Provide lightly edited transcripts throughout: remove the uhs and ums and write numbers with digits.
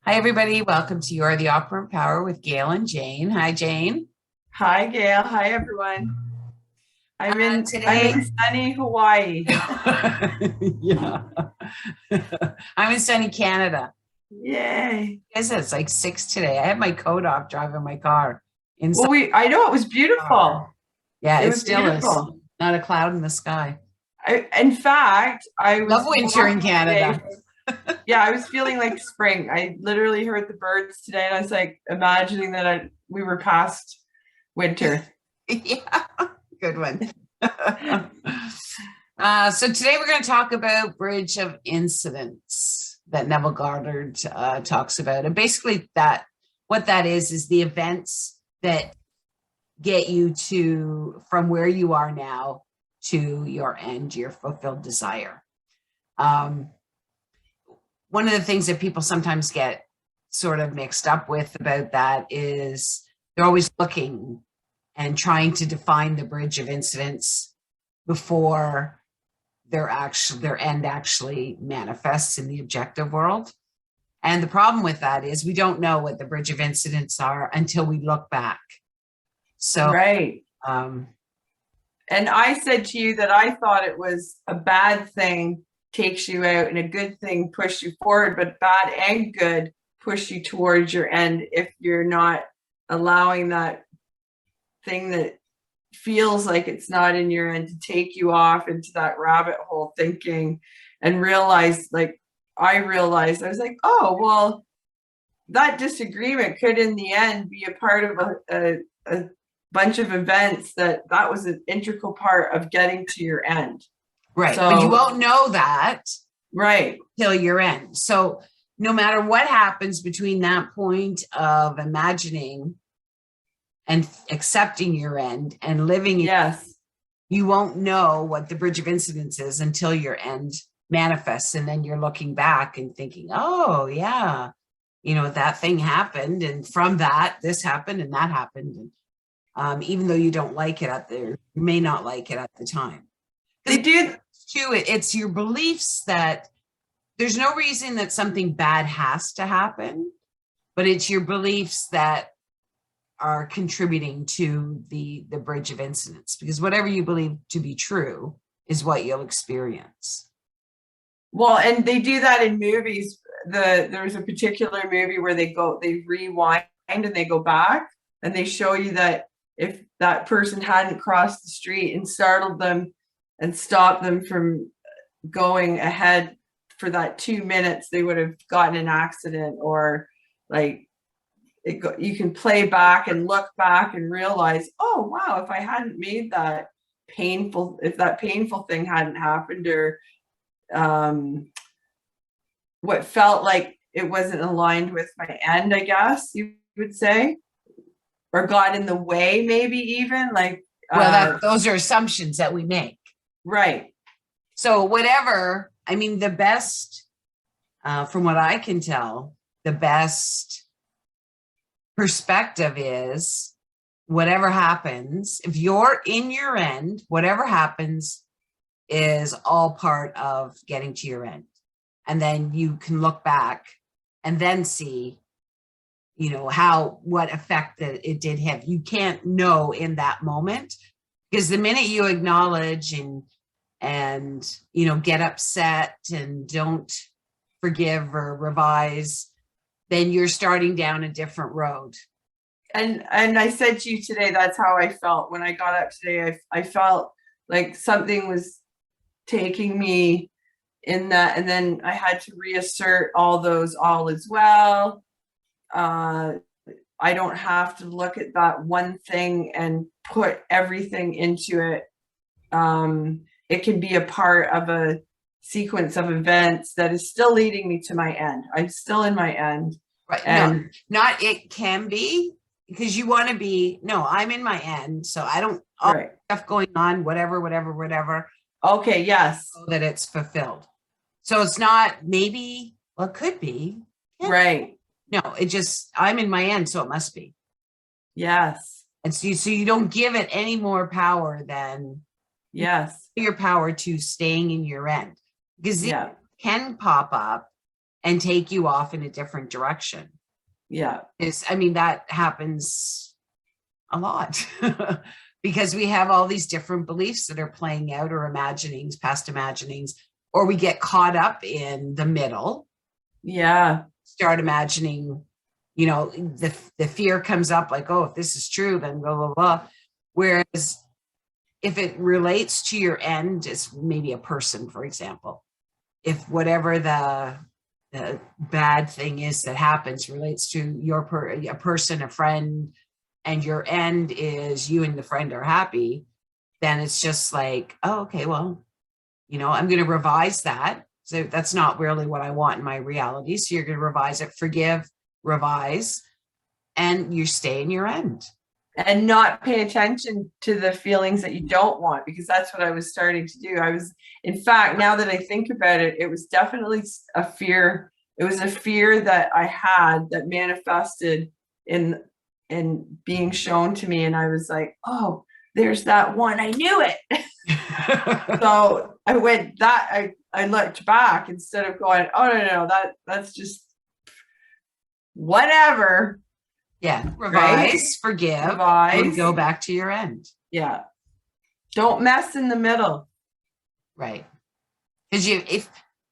Hi, everybody. Welcome to You Are the Operant Power with Gail and Jane. Hi, Jane. Hi, Gail. Hi, everyone. I'm Today, in sunny Hawaii. yeah, I'm in sunny Canada. Yay. Is it's like 6 today. I had my coat off driving my car inside Well, I know it was the car. beautiful. Yeah, It it was still is. beautiful. Not a cloud in the sky. In fact, I Love was winter in walking today. Canada. Yeah, I was feeling like spring. I literally heard the birds today, and I was like imagining that we were past winter. Yeah, good one. So today we're going to talk about bridge of incidents that Neville Goddard talks about, and basically that what that is the events that get you to from where you are now to your end, your fulfilled desire. Um, One of the things that people sometimes get sort of mixed up with about that is they're always looking and trying to define the bridge of incidents before their end actually manifests in the objective world. And the problem with that is we don't know what the bridge of incidents are until we look back. So Right. um, And I said to you that I thought it was a bad thing takes you out and a good thing push you forward, but bad and good push you towards your end if you're not allowing that thing that feels like it's not in your end to take you off into that rabbit hole thinking and realize, like I realized, I was like, oh, well, that disagreement could in the end be a part of a bunch of events that was an integral part of getting to your end. right, but you So, won't know that right. till your end. So no matter what happens between that point of imagining and accepting your end and living it, Yes. you won't know what the bridge of incidents is until your end manifests. And then you're looking back and thinking, oh, yeah, that thing happened. And from that, this happened and that happened. And even though you don't like it you may not like it at the time. They do. It's your beliefs that there's no reason that something bad has to happen, but it's your beliefs that are contributing to the bridge of incidents, because whatever you believe to be true is what you'll experience. Well, and they do that in movies. There's a particular movie where they rewind and they go back and they show you that if that person hadn't crossed the street and startled them and stopped them from going ahead for that 2 minutes, they would have gotten an accident, or like you can play back and look back and realize, oh wow, if I hadn't made that if that painful thing hadn't happened, or what felt like it wasn't aligned with my end, I guess you would say, or got in the way, maybe even like Those are assumptions that we make. Right. So whatever, I mean, the best, from what I can tell, the best perspective is whatever happens, if you're in your end, whatever happens is all part of getting to your end. And then you can look back and then see, what effect that it did have. You can't know in that moment, because the minute you acknowledge and get upset and don't forgive or revise, then you're starting down a different road. And I said to you today, that's how I felt when I got up today. I felt like something was taking me in that, and then I had to reassert all is well. I don't have to look at that one thing and put everything into it. It can be a part of a sequence of events that is still leading me to my end. I'm still in my end. Right. And no, not it can be, because you want to be, no, I'm in my end. So I don't, right. stuff going on, whatever. Okay. Yes. So that it's fulfilled. So it's not maybe, well, it could be. Yeah. Right. No, it just, I'm in my end, so it must be. Yes. And so you don't give it any more power than yes, your power to staying in your end, because it can pop up and take you off in a different direction. Yeah. I mean, that happens a lot because we have all these different beliefs that are playing out, or imaginings, past imaginings, or we get caught up in the middle. Yeah. Start imagining, you know, the fear comes up like, oh, if this is true, then blah, blah, blah. Whereas if it relates to your end, it's maybe a person, for example, if whatever the bad thing is that happens relates to a person, a friend, and your end is you and the friend are happy, then it's just like, oh, okay, well, you know, I'm going to revise that. So that's not really what I want in my reality. So you're going to revise it, forgive, revise, and you stay in your end. And not pay attention to the feelings that you don't want, because that's what I was starting to do. In fact, now that I think about it, it was definitely a fear. It was a fear that I had that manifested in being shown to me. And I was like, oh, there's that one. I knew it. So I looked back instead of going, oh, no, that's just whatever. Yeah. Revise, right? Forgive, revise, and go back to your end. Yeah. Don't mess in the middle. Right. Because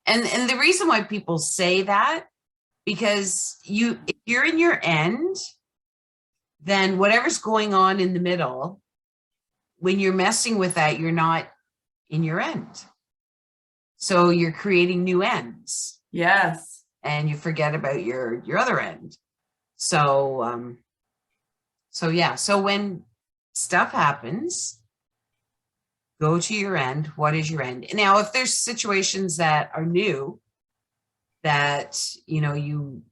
and the reason why people say that, because if you're in your end, then whatever's going on in the middle, when you're messing with that, you're not in your end. So you're creating new ends. Yes. And you forget about your other end. So, yeah. So when stuff happens, go to your end. What is your end? Now, if there's situations that are new that, you know, you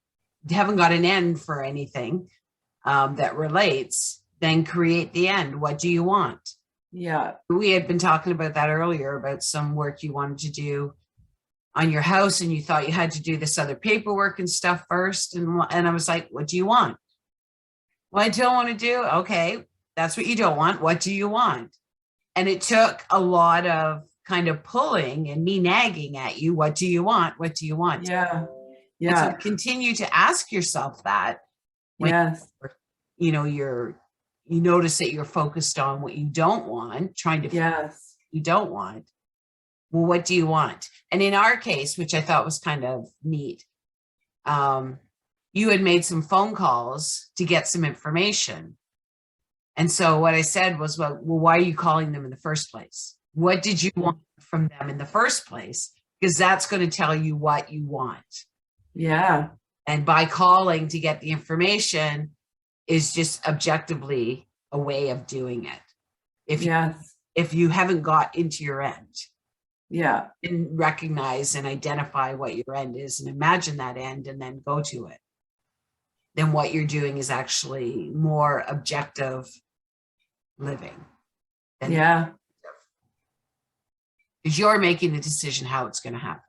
haven't got an end for anything that relates, then create the end. What do you want? Yeah. We had been talking about that earlier, about some work you wanted to do on your house, and you thought you had to do this other paperwork and stuff first. And I was like, what do you want? Well, I don't want to do. Okay, that's what you don't want. What do you want? And it took a lot of kind of pulling and me nagging at you. What do you want? What do you want? Yeah. Yeah. And so continue to ask yourself that. Yes. You know, you notice that you're focused on what you don't want, trying to yes. You don't want. Well, what do you want? And in our case, which I thought was kind of neat, you had made some phone calls to get some information. And so what I said was, well, why are you calling them in the first place? What did you want from them in the first place? Because that's going to tell you what you want. Yeah. And by calling to get the information is just objectively a way of doing it. If you haven't got into your end. Yeah. And recognize and identify what your end is and imagine that end and then go to it. Then what you're doing is actually more objective living. Yeah. Because you're making the decision how it's going to happen.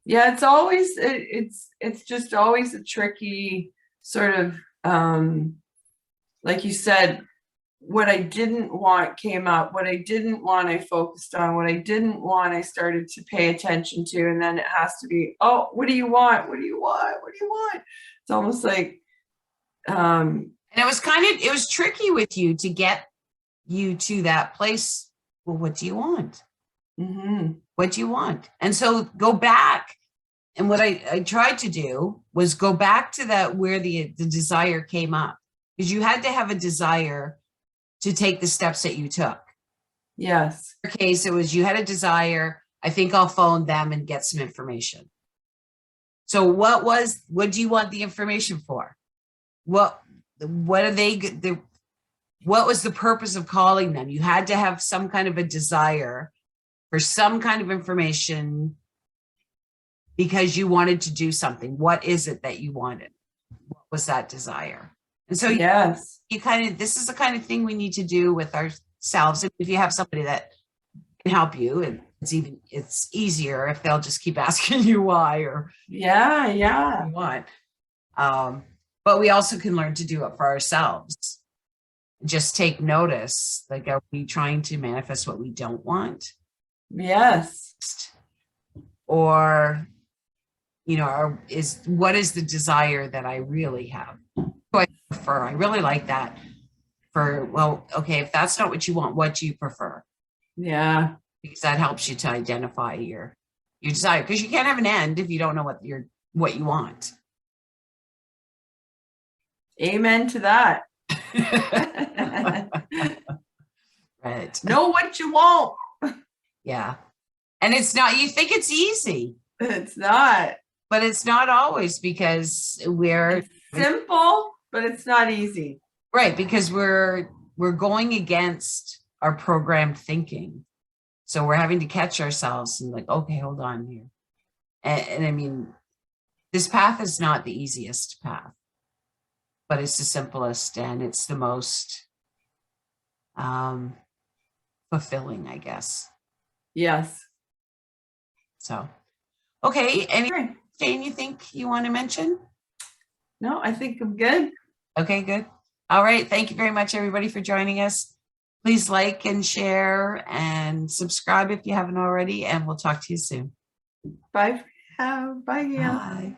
Yeah, it's always it's just always a tricky sort of like you said, what I didn't want came up. What I didn't want, I focused on. What I didn't want, I started to pay attention to. And then it has to be, oh, what do you want? What do you want? What do you want? It's almost like, and it was tricky with you to get you to that place. Well, what do you want? Mm-hmm. What do you want? And so go back. And what I tried to do was go back to that where the desire came up, because you had to have a desire to take the steps that you took. Yes. In your case, it was you had a desire. I think I'll phone them and get some information. So what do you want the information for? What are they? What was the purpose of calling them? You had to have some kind of a desire for some kind of information because you wanted to do something. What is it that you wanted? What was that desire? And so yes, this is the kind of thing we need to do with ourselves. If you have somebody that can help you, and it's easier if they'll just keep asking you why or yeah what. But we also can learn to do it for ourselves. Just take notice. Like, are we trying to manifest what we don't want? Yes. Or you know, what is the desire that I really have? Do I prefer? I really like that. Well, okay, if that's not what you want, what do you prefer? Yeah. Because that helps you to identify your desire. Because you can't have an end if you don't know what you want. Amen to that. Right. Know what you want. Yeah. And it's not, you think it's easy, It's not. but it's not always, because It's simple, but it's not easy. right, because we're going against our programmed thinking. So we're having to catch ourselves and like, okay, hold on here. And I mean, this path is not the easiest path, but it's the simplest and it's the most fulfilling, I guess. Yes. So, okay. Anything, Okay. Jane, you think you want to mention? No, I think I'm good. Okay, good. All right. Thank you very much, everybody, for joining us. Please like and share and subscribe if you haven't already, and we'll talk to you soon. Bye. Bye. Yeah. Bye.